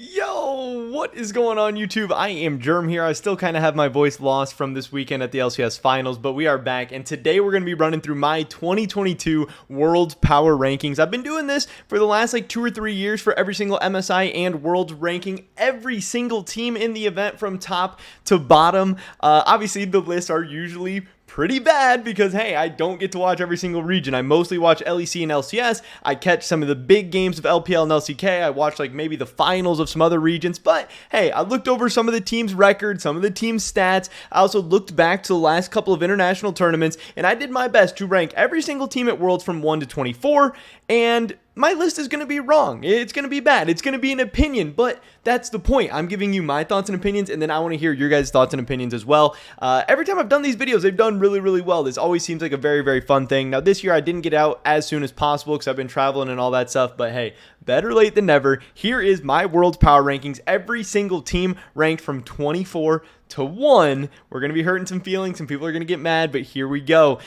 Yo, what is going on YouTube? I am Germ here. I still kind of have my voice lost from this weekend at the LCS finals, but we are back, and today we're going to be running through my 2022 World Power Rankings. I've been doing this for the last 2 or 3 years for every single MSI and World ranking every single team in the event from top to bottom. Obviously, the lists are usually pretty bad because, hey, I don't get to watch every single region. I mostly watch LEC and LCS. I catch some of the big games of LPL and LCK. I watch maybe the finals of some other regions. But, hey, I looked over some of the team's records, some of the team's stats. I also looked back to the last couple of international tournaments, and I did my best to rank every single team at Worlds from 1 to 24, and my list is going to be wrong. It's going to be bad. It's going to be an opinion, but that's the point. I'm giving you my thoughts and opinions, and then I want to hear your guys' thoughts and opinions as well. Every time I've done these videos, they've done really, really well. This always seems like a very, very fun thing. Now, this year, I didn't get out as soon as possible because I've been traveling and all that stuff, but hey, better late than never. Here is my World Power Rankings. Every single team ranked from 24 to 1. We're going to be hurting some feelings. Some people are going to get mad, but here we go.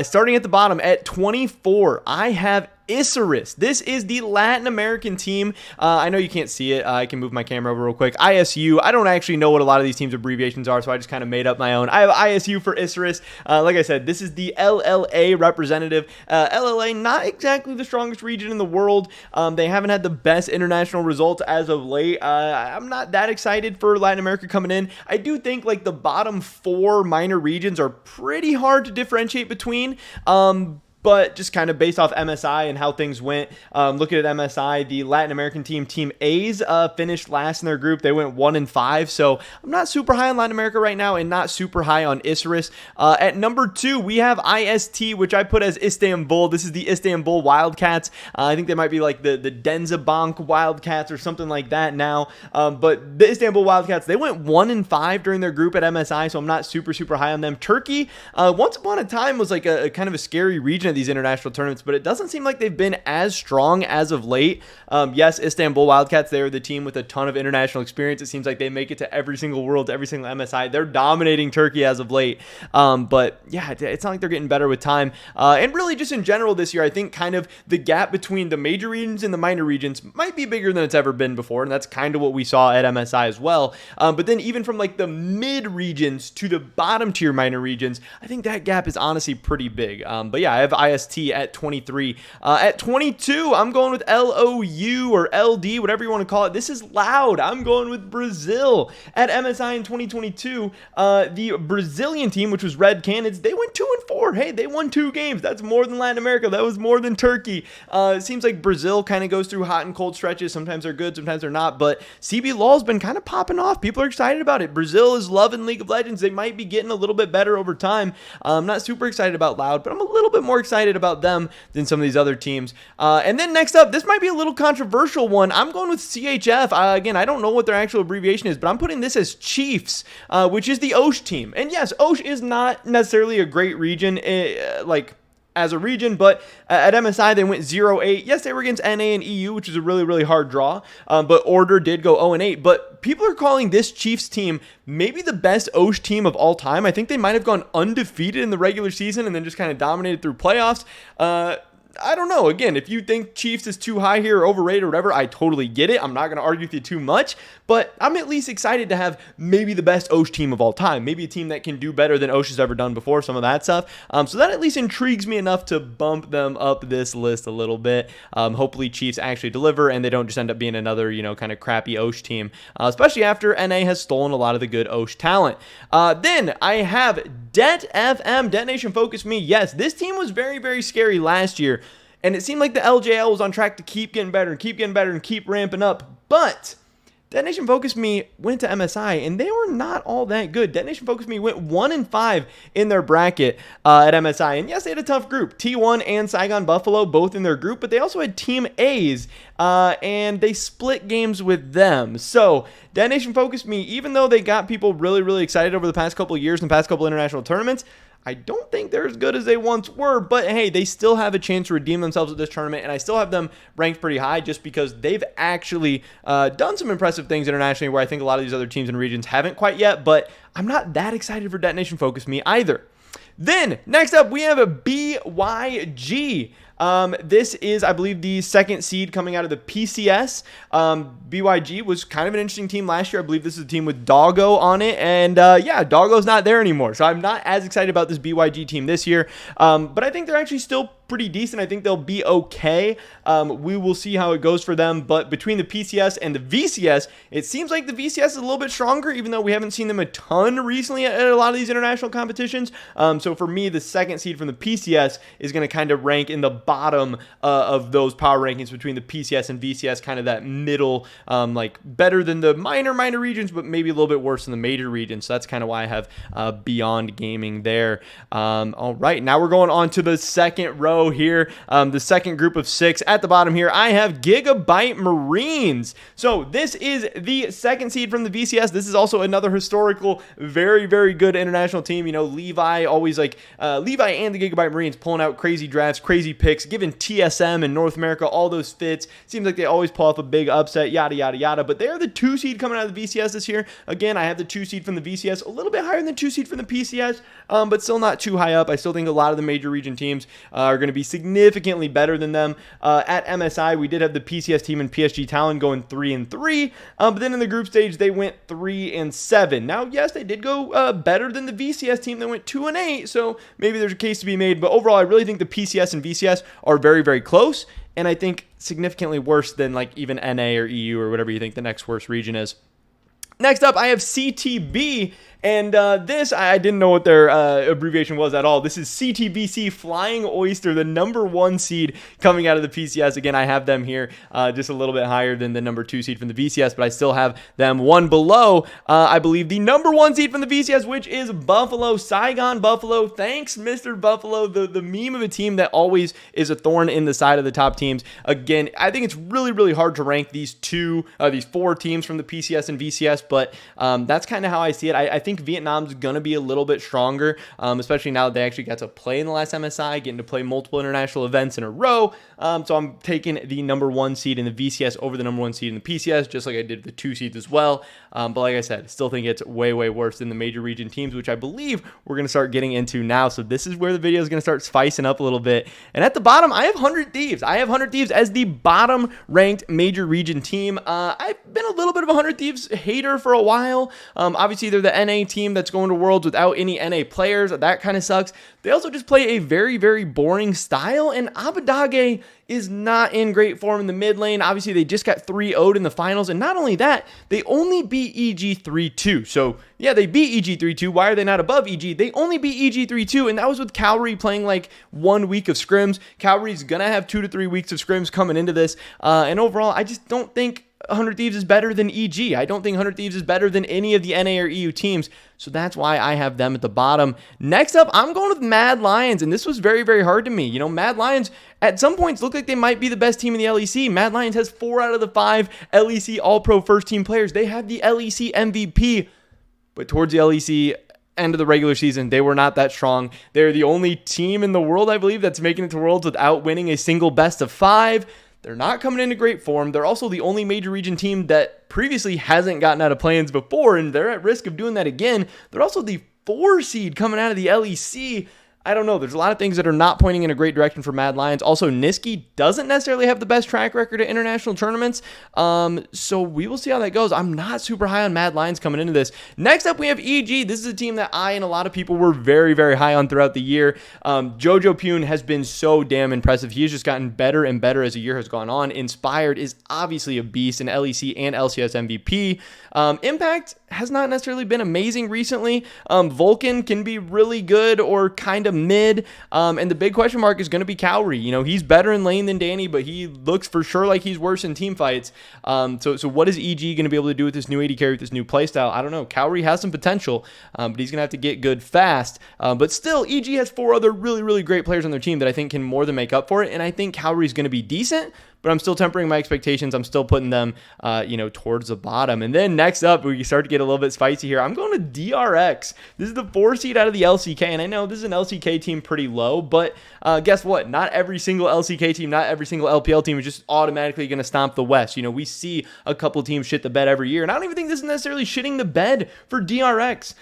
Starting at the bottom at 24, I have Isurus. This is the Latin American team. I know you can't see it. I can move my camera over real quick. ISU. I don't actually know what a lot of these teams' abbreviations are, so I just kind of made up my own. I have ISU for Isurus. Like I said, this is the LLA representative. LLA, not exactly the strongest region in the world. They haven't had the best international results as of late. I'm not that excited for Latin America coming in. I do think the bottom 4 minor regions are pretty hard to differentiate between. But just kind of based off MSI and how things went, looking at MSI, the Latin American team, Team A's, finished last in their group. They went 1-5, so I'm not super high on Latin America right now and not super high on Isurus. At number 2, we have IST, which I put as Istanbul. This is the Istanbul Wildcats. I think they might be the Denizbank Wildcats or something like that now. But the Istanbul Wildcats, they went 1-5 during their group at MSI, so I'm not super, super high on them. Turkey, once upon a time, was a kind of a scary region at these international tournaments, but it doesn't seem like they've been as strong as of late. Yes, Istanbul Wildcats, they're the team with a ton of international experience. It seems like they make it to every single World, every single MSI. They're dominating Turkey as of late. But yeah, it's not like they're getting better with time. And really just in general this year, I think kind of the gap between the major regions and the minor regions might be bigger than it's ever been before. And that's kind of what we saw at MSI as well. But then even from the mid regions to the bottom tier minor regions, I think that gap is honestly pretty big. But yeah, I have IST at 23. At 22, I'm going with LOU or LD, whatever you want to call it. This is loud. I'm going with Brazil. At MSI in 2022, the Brazilian team, which was Red Canids, they went 2-4. Hey, they won 2 games. That's more than Latin America. That was more than Turkey. It seems like Brazil kind of goes through hot and cold stretches. Sometimes they're good, sometimes they're not. But CB LOL's been kind of popping off. People are excited about it. Brazil is loving League of Legends. They might be getting a little bit better over time. I'm not super excited about Loud, but I'm a little bit more excited about them than some of these other teams. And then next up, this might be a little controversial one. I'm going with CHF. Again, I don't know what their actual abbreviation is, but I'm putting this as Chiefs, which is the Osh team. And yes, Osh is not necessarily a great region, as a region, but at MSI, they went 0-8. Yes, they were against NA and EU, which is a really, really hard draw, but Order did go 0-8. But people are calling this Chiefs team maybe the best Osh team of all time. I think they might have gone undefeated in the regular season and then just kind of dominated through playoffs. I don't know. Again, if you think Chiefs is too high here or overrated or whatever, I totally get it. I'm not going to argue with you too much, but I'm at least excited to have maybe the best Osh team of all time. Maybe a team that can do better than Osh has ever done before, some of that stuff. So that at least intrigues me enough to bump them up this list a little bit. Hopefully Chiefs actually deliver and they don't just end up being another, kind of crappy Osh team, especially after NA has stolen a lot of the good Osh talent. Then I have Det FM, Detonation Focus Me. Yes, this team was very, very scary last year. And it seemed like the LJL was on track to keep getting better and keep getting better and keep ramping up. But Detonation Focus Me went to MSI, and they were not all that good. Detonation Focus Me went 1-5 in their bracket at MSI. And yes, they had a tough group. T1 and Saigon Buffalo both in their group, but they also had Team A's, and they split games with them. So Detonation Focus Me, even though they got people really, really excited over the past couple of years and past couple of international tournaments, I don't think they're as good as they once were, but hey, they still have a chance to redeem themselves at this tournament, and I still have them ranked pretty high just because they've actually done some impressive things internationally where I think a lot of these other teams and regions haven't quite yet, but I'm not that excited for Detonation Focus Me either. Then, next up, we have a BYG. This is, I believe, the second seed coming out of the PCS. BYG was kind of an interesting team last year. I believe this is a team with Doggo on it, and yeah, Doggo's not there anymore, so I'm not as excited about this BYG team this year, but I think they're actually still pretty decent. I think they'll be okay. We will see how it goes for them, but between the PCS and the VCS, it seems like the VCS is a little bit stronger, even though we haven't seen them a ton recently at a lot of these international competitions. So for me, the second seed from the PCS is going to kind of rank in the bottom of those power rankings between the PCS and VCS, kind of that middle, like better than the minor regions, but maybe a little bit worse than the major regions. So that's kind of why I have Beyond Gaming there. All right, now we're going on to the second row here, the second group of 6. At the bottom here, I have Gigabyte Marines. So this is the second seed from the VCS. This is also another historical, very, very good international team. You know, Levi always like, Levi and the Gigabyte Marines pulling out crazy drafts, crazy picks, giving TSM and North America all those fits. Seems like they always pull off a big upset, yada, yada, yada. But they're the 2 seed coming out of the VCS this year. Again, I have the 2 seed from the VCS, a little bit higher than the 2 seed from the PCS, but still not too high up. I still think a lot of the major region teams are going to be significantly better than them. At MSI, we did have the PCS team and PSG Talon going 3-3, but then in the group stage, they went 3-7. Now, yes, they did go better than the VCS team that went 2-8, so maybe there's a case to be made, but overall, I really think the PCS and VCS are very, very close, and I think significantly worse than like even NA or EU or whatever you think the next worst region is. Next up, I have CTB, and this, I didn't know what their abbreviation was at all. This is CTBC Flying Oyster, the number 1 seed coming out of the PCS. Again, I have them here just a little bit higher than the number 2 seed from the VCS, but I still have them one below, I believe, the number 1 seed from the VCS, which is Buffalo, Saigon Buffalo. Thanks, Mr. Buffalo, the meme of a team that always is a thorn in the side of the top teams. Again, I think it's really, really hard to rank these 4 teams from the PCS and VCS, but that's kind of how I see it. I think Vietnam's going to be a little bit stronger, especially now that they actually got to play in the last MSI, getting to play multiple international events in a row. So I'm taking the number 1 seed in the VCS over the number 1 seed in the PCS, just like I did the 2 seeds as well. But like I said, I still think it's way, way worse than the major region teams, which I believe we're going to start getting into now. So this is where the video is going to start spicing up a little bit. And at the bottom, I have 100 Thieves. I have 100 Thieves as the bottom ranked major region team. I've been a little bit of a 100 Thieves hater for a while. Obviously, they're the NA team that's going to Worlds without any NA players. That kind of sucks. They also just play a very, very boring style, and Abadage is not in great form in the mid lane. Obviously, they just got 3-0'd in the finals, and not only that, they only beat EG 3-2. So, yeah, they beat EG 3-2. Why are they not above EG? They only beat EG 3-2, and that was with Cowrie playing like 1 week of scrims. Cowrie's going to have 2 to 3 weeks of scrims coming into this, and overall, I just don't think 100 Thieves is better than EG. I don't think 100 Thieves is better than any of the NA or EU teams, so that's why I have them at the bottom. Next up, I'm going with Mad Lions, and this was very, very hard to me. You know, Mad Lions at some points look like they might be the best team in the LEC. Mad Lions has 4 out of the 5 LEC All-Pro first-team players. They have the LEC MVP, but towards the LEC end of the regular season, they were not that strong. They're the only team in the world, I believe, that's making it to Worlds without winning a single best of 5. They're not coming into great form. They're also the only major region team that previously hasn't gotten out of play-ins before, and they're at risk of doing that again. They're also the 4 seed coming out of the LEC. I don't know. There's a lot of things that are not pointing in a great direction for Mad Lions. Also, Niski doesn't necessarily have the best track record at international tournaments. So we will see how that goes. I'm not super high on Mad Lions coming into this. Next up, we have EG. This is a team that I and a lot of people were very, very high on throughout the year. Jojo Pune has been so damn impressive. He has just gotten better and better as the year has gone on. Inspired is obviously a beast, an LEC and LCS MVP. Impact has not necessarily been amazing recently. Vulcan can be really good or kind of mid. And the big question mark is going to be Cowrie. You know, he's better in lane than Danny, but he looks for sure like he's worse in team fights. So what is EG going to be able to do with this new AD carry, with this new playstyle? I don't know. Cowrie has some potential, but he's going to have to get good fast. But still, EG has 4 other really, really great players on their team that I think can more than make up for it. And I think Cowrie is going to be decent, but I'm still tempering my expectations. I'm still putting them, towards the bottom. And then next up, we start to get a little bit spicy here. I'm going to DRX. This is the 4 seed out of the LCK, and I know this is an LCK team pretty low, but guess what? Not every single LCK team, not every single LPL team is just automatically going to stomp the West. We see a couple teams shit the bed every year, and I don't even think this is necessarily shitting the bed for DRX.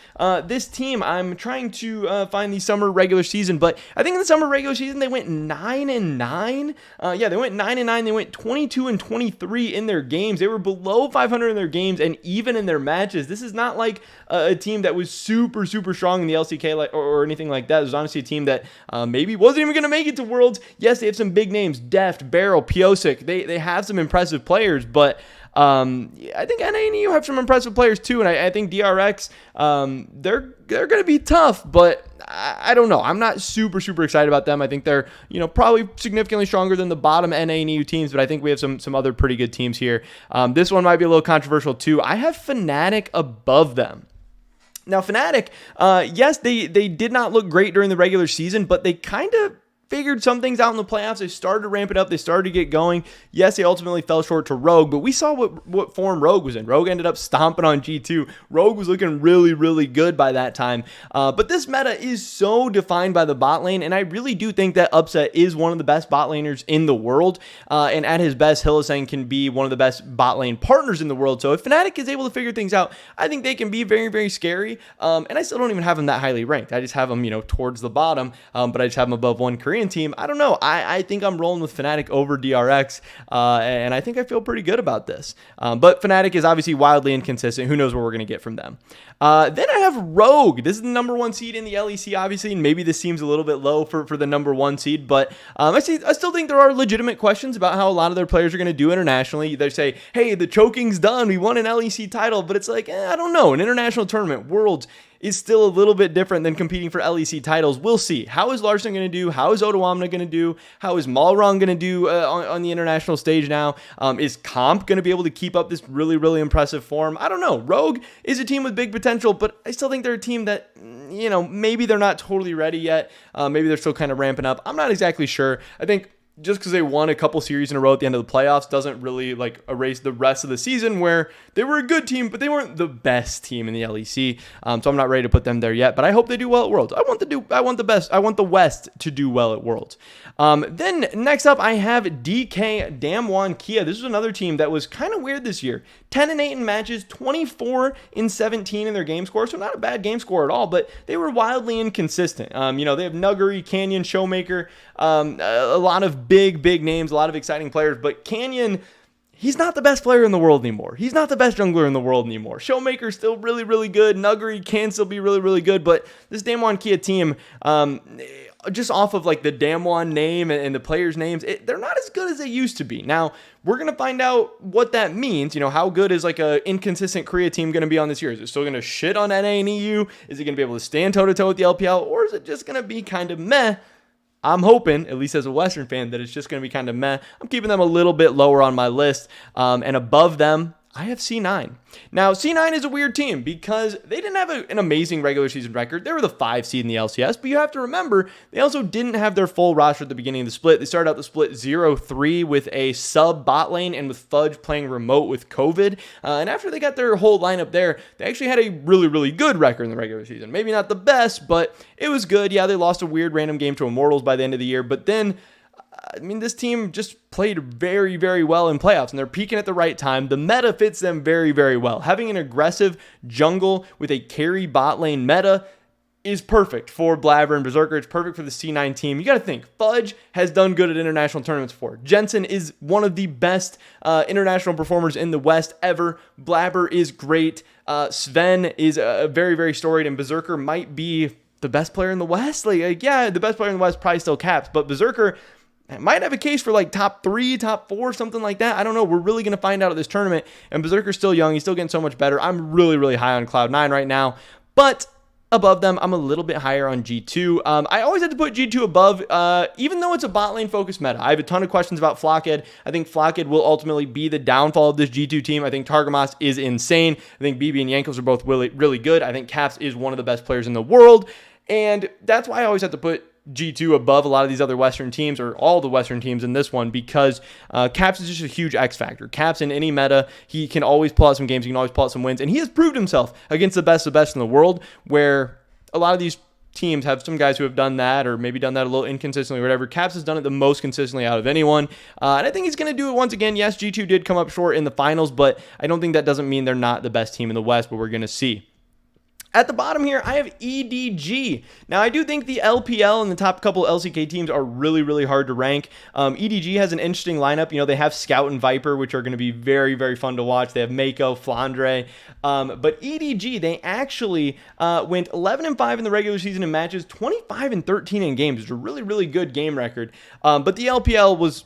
This team, I'm trying to find the summer regular season, but I think in the summer regular season they went 9-9. They went 9-9. They went 22-23 in their games. They were below 500 in their games and even in their matches. This is not like a team that was super strong in the LCK or anything like that. It was honestly a team that maybe wasn't even going to make it to Worlds. Yes, they have some big names, Deft, Barrel, Piosik. They have some impressive players, but I think NA and EU have some impressive players too, and I think DRX, they're going to be tough, but I don't know. I'm not super excited about them. I think they're, probably significantly stronger than the bottom NA and EU teams, but I think we have some other pretty good teams here. This one might be a little controversial too. I have Fnatic above them. Now, Fnatic, yes, they did not look great during the regular season, but they kind of figured some things out in the playoffs. They started to ramp it up. They started to get going. Yes, they ultimately fell short to Rogue, but we saw what form Rogue was in. Rogue ended up stomping on G2. Rogue was looking really good by that time. But this meta is so defined by the bot lane, and I really do think that Upset is one of the best bot laners in the world. And at his best, Hylissang can be one of the best bot lane partners in the world. So if Fnatic is able to figure things out, I think they can be very scary. And I still don't even have them that highly ranked. I just have them, towards the bottom, but I just have them above one Korean team. I don't know. I think I'm rolling with Fnatic over DRX, and I think I feel pretty good about this. But Fnatic is obviously wildly inconsistent. Who knows what we're going to get from them. Then I have Rogue. This is the number 1 seed in the LEC, obviously, and maybe this seems a little bit low for the number 1 seed, but I still think there are legitimate questions about how a lot of their players are going to do internationally. They say, hey, the choking's done. We won an LEC title, but it's like, I don't know. An international tournament, Worlds, is still a little bit different than competing for LEC titles. We'll see. How is Larson going to do? How is Otoamna going to do? How is Malrong going to do on the international stage now? Is Comp going to be able to keep up this really impressive form? I don't know. Rogue is a team with big potential, but I still think they're a team that, maybe they're not totally ready yet. Maybe they're still kind of ramping up. I'm not exactly sure. I think just because they won a couple series in a row at the end of the playoffs doesn't really erase the rest of the season where they were a good team, but they weren't the best team in the LEC. So I'm not ready to put them there yet, but I hope they do well at Worlds. I want the West to do well at Worlds. Then next up, I have DK Damwon Kia. This is another team that was kind of weird this year. 10-8 in matches, 24-17 in their game score. So not a bad game score at all, but they were wildly inconsistent. They have Nuggery, Canyon, Showmaker, a lot of big names, a lot of exciting players, but Canyon, he's not the best player in the world anymore. He's not the best jungler in the world anymore. Showmaker's still really good. Nuggery can still be really good, but this Damwon Kia team, just off of the Damwon name and the players' names, they're not as good as they used to be. Now, we're going to find out what that means. How good is a inconsistent Korea team going to be on this year? Is it still going to shit on NA and EU? Is it going to be able to stand toe-to-toe with the LPL? Or is it just going to be kind of meh? I'm hoping, at least as a Western fan, that it's just going to be kind of meh. I'm keeping them a little bit lower on my list. And above them, I have C9. Now, C9 is a weird team because they didn't have an amazing regular season record. They were the 5 seed in the LCS, but you have to remember, they also didn't have their full roster at the beginning of the split. They started out the split 0-3 with a sub bot lane and with Fudge playing remote with COVID. And after they got their whole lineup there, they actually had a really good record in the regular season. Maybe not the best, but it was good. Yeah, they lost a weird random game to Immortals by the end of the year, but then this team just played very well in playoffs, and they're peaking at the right time. The meta fits them very well. Having an aggressive jungle with a carry bot lane meta is perfect for Blabber and Berserker. It's perfect for the C9 team. You got to think, Fudge has done good at international tournaments before. Jensen is one of the best international performers in the West ever. Blabber is great. Sven is very storied, and Berserker might be the best player in the West. The best player in the West probably still Caps, but Berserker might have a case for top 3, top 4, something like that. I don't know. We're really going to find out at this tournament. And Berserker's still young. He's still getting so much better. I'm really high on Cloud9 right now. But above them, I'm a little bit higher on G2. I always had to put G2 above, even though it's a bot lane focused meta. I have a ton of questions about Flockhead. I think Flockhead will ultimately be the downfall of this G2 team. I think Targamas is insane. I think BB and Yankos are both really good. I think Caps is one of the best players in the world. And that's why I always have to put G2 above a lot of these other Western teams, or all the Western teams in this one, because Caps is just a huge X factor. Caps in any meta, he can always pull out some games, he can always pull out some wins, and he has proved himself against the best of the best in the world, where a lot of these teams have some guys who have done that, or maybe done that a little inconsistently or whatever. Caps has done it the most consistently out of anyone, and I think he's going to do it once again. Yes, G2 did come up short in the finals, but I don't think that doesn't mean they're not the best team in the West, but we're going to see. At the bottom here, I have EDG. Now, I do think the LPL and the top couple LCK teams are really, really hard to rank. EDG has an interesting lineup. You know, they have Scout and Viper, which are going to be very, very fun to watch. They have Mako, Flandre. But EDG, they actually went 11-5 in the regular season in matches, 25-13 in games. It's a really, really good game record. But the LPL was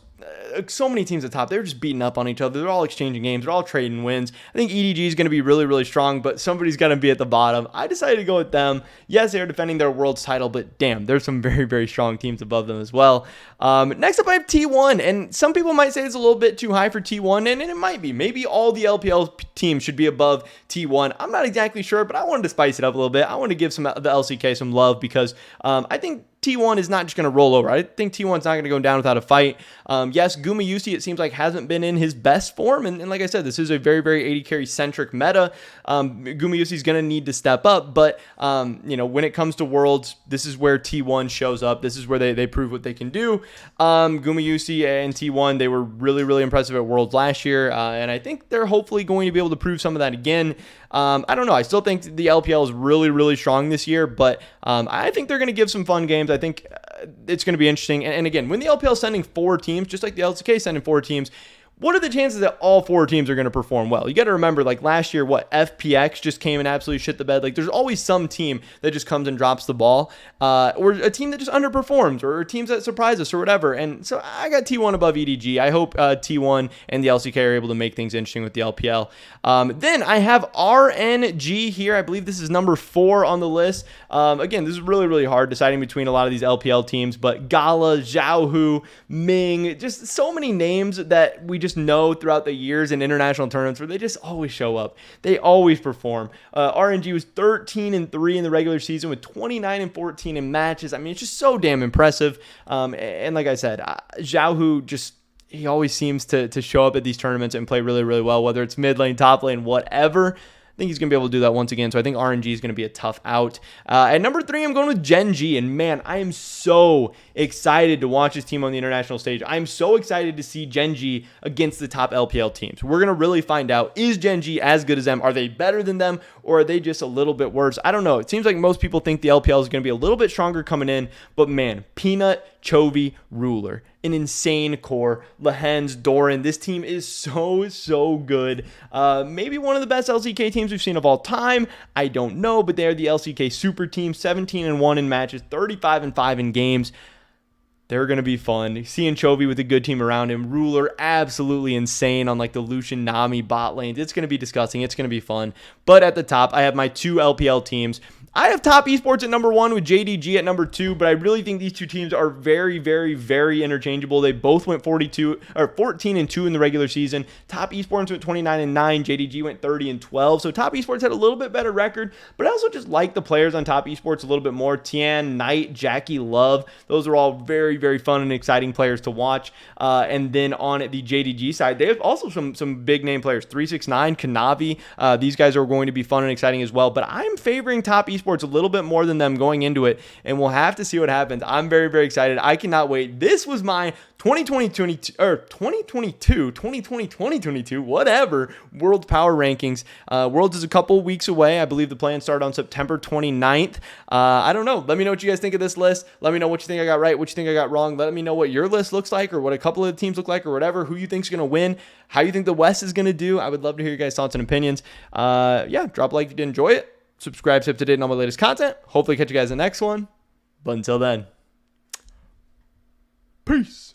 so many teams at the top. They're just beating up on each other. They're all exchanging games. They're all trading wins. I think EDG is going to be really, really strong, but somebody's going to be at the bottom. I decided to go with them. Yes, they are defending their world's title, but damn, there's some very, very strong teams above them as well. Next up, I have T1, and some people might say it's a little bit too high for T1, and it might be. Maybe all the LPL teams should be above T1. I'm not exactly sure, but I wanted to spice it up a little bit. I wanted to give the LCK some love, because I think T1 is not just going to roll over. I think T1's not going to go down without a fight. Yes, Gumayusi, it seems like, hasn't been in his best form. And like I said, this is a very, very AD carry centric meta. Gumayusi's going to need to step up. But, when it comes to Worlds, this is where T1 shows up. This is where they prove what they can do. Gumayusi and T1, they were really, really impressive at Worlds last year. And I think they're hopefully going to be able to prove some of that again. I don't know. I still think the LPL is really, really strong this year, but I think they're going to give some fun games. I think it's going to be interesting. And again, when the LPL is sending 4 teams, just like the LCK is sending 4 teams, what are the chances that all 4 teams are going to perform well? You got to remember, like last year, FPX just came and absolutely shit the bed. Like, there's always some team that just comes and drops the ball, or a team that just underperforms, or teams that surprise us, or whatever. And so I got T1 above EDG. I hope T1 and the LCK are able to make things interesting with the LPL. Then I have RNG here. I believe this is number 4 on the list. Again, this is really, really hard deciding between a lot of these LPL teams, but Gala, Xiaohu, Ming, just so many names that we just know throughout the years in international tournaments where they just always show up. They always perform. RNG was 13-3 in the regular season with 29-14 in matches. I mean, it's just so damn impressive. And like I said, Xiaohu he always seems to show up at these tournaments and play really, really well, whether it's mid lane, top lane, whatever. I think he's going to be able to do that once again. So I think RNG is going to be a tough out. At number 3, I'm going with Gen G. And man, I am so excited to watch this team on the international stage. I'm so excited to see Gen G against the top LPL teams. We're going to really find out, is Gen G as good as them? Are they better than them? Or are they just a little bit worse? I don't know. It seems like most people think the LPL is going to be a little bit stronger coming in. But man, Peanut, Chovy, Ruler, an insane core. Lehens, Doran. This team is so good. Maybe one of the best LCK teams we've seen of all time. I don't know, but they're the LCK super team. 17-1 in matches, 35-5 in games. They're going to be fun. Seeing Chovy with a good team around him. Ruler, absolutely insane on like the Lucian Nami bot lanes. It's going to be disgusting. It's going to be fun. But at the top, I have my 2 LPL teams. I have Top Esports at number 1 with JDG at number 2, but I really think these 2 teams are very, very, very interchangeable. They both went 14-2 in the regular season. Top Esports went 29-9. JDG went 30-12. So Top Esports had a little bit better record, but I also just like the players on Top Esports a little bit more. Tian, Knight, Jackie, Love. Those are all very, very fun and exciting players to watch. And then on the JDG side, they have also some big name players. 369, Kanavi. These guys are going to be fun and exciting as well. But I'm favoring Top Esports a little bit more than them going into it, and we'll have to see what happens. I'm very, very excited. I cannot wait. This was my 2022, whatever, World Power Rankings. Worlds is a couple weeks away. I believe the plans start on September 29th. I don't know. Let me know what you guys think of this list. Let me know what you think I got right, what you think I got wrong. Let me know what your list looks like, or what a couple of the teams look like, or whatever, who you think is going to win, how you think the West is going to do. I would love to hear your guys' thoughts and opinions. Drop a like if you did enjoy it. Subscribe to stay up to date on all my latest content. Hopefully catch you guys in the next one. But until then, peace.